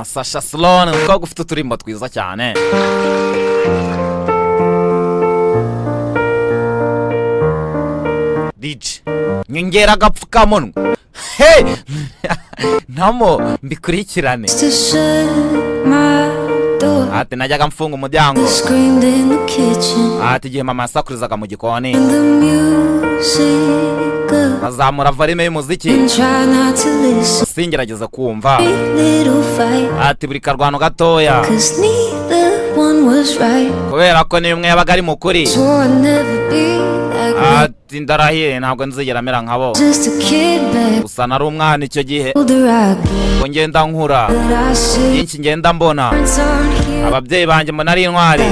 Sasha Sloan umukobwa ufite uturimbo twiza cyane. DJ nyongera agapfukamunwa. Hey ntamo mbikurikirane. Ati najyaga mfunga umuryango. Ati igihe mama yasakurizaga mu gikoni azamura volume y'umuziki singerageza kumva. Ati buri karwano gatoya kubera ko ni umwe yabaga ari mukuri. Ati ndarahiye ntabwo nzigera mera nkabo. Gusa nari umwana icyo gihe ngo ngenda nkura byinshi ngenda mbona ababyeyi banjye mbona ari intwari.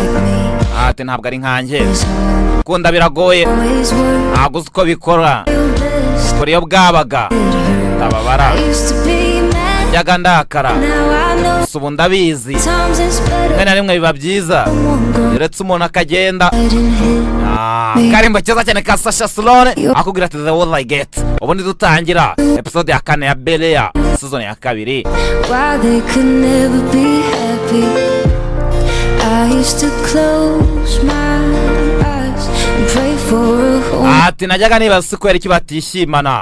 Ati ntabwo ari nkanjye kunda biragoye ntabwo uzi uko bikora kuri iyo bwabaga ndababara njyaga ndakara gusa ubu ndabizi rimwe na rimwe biba byiza uretse umuntu akagenda. Karimbo cyiza cyane ka Sasha Sloan akubwira ati the world I get. Ubundi dutangira episode ya 4 ya Belea season ya 2. Why they could never be happy. I used to close my eyes and pray for a home. Ati najyaga nibaza kwera iki batishimana.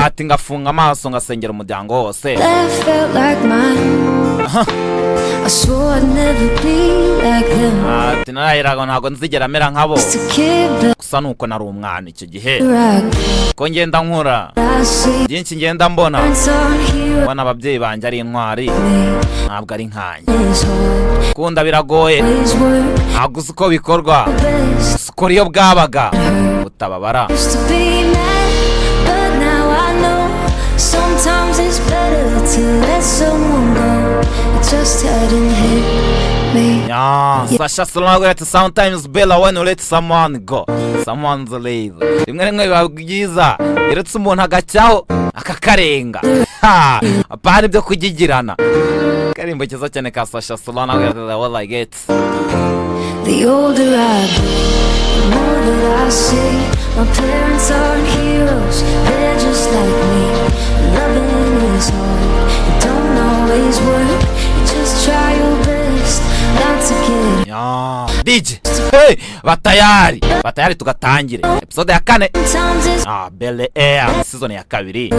Ati ngafunga amaso ngasengera umuryango wose. That felt like mine. I swore I'd never be like them. Ati narayiraga ntabwo nzigera mera nkabo. Gusa nuko nari umwana icyo gihe ko ngenda nkura byinshi ngenda mbona bana ababyeyi banjye ari intwari ntabwo ari nkanjye. Kunda biragoye ntabwo uzi uko bikorwa ukora iyo bwabaga utababara. Sometimes it's better to let someone go. It just hadn't hit me. Sasha Sloan ati sometimes better when you let someone go. Someone's leave. Rimwe rimwe biba byiza iretse umuntu agacyaho akakarenga. Apana ibyo kugigirana. Karimbo cyiza cyane ka Sasha Sloan ati the world I get. The older I get, the more that I see. My parents aren't heroes, they're just like me. Loving is hard, it don't always work. You just try your best not to get. DJ, hey, batayari tugatangire episode ya 4. Belea season ya 2.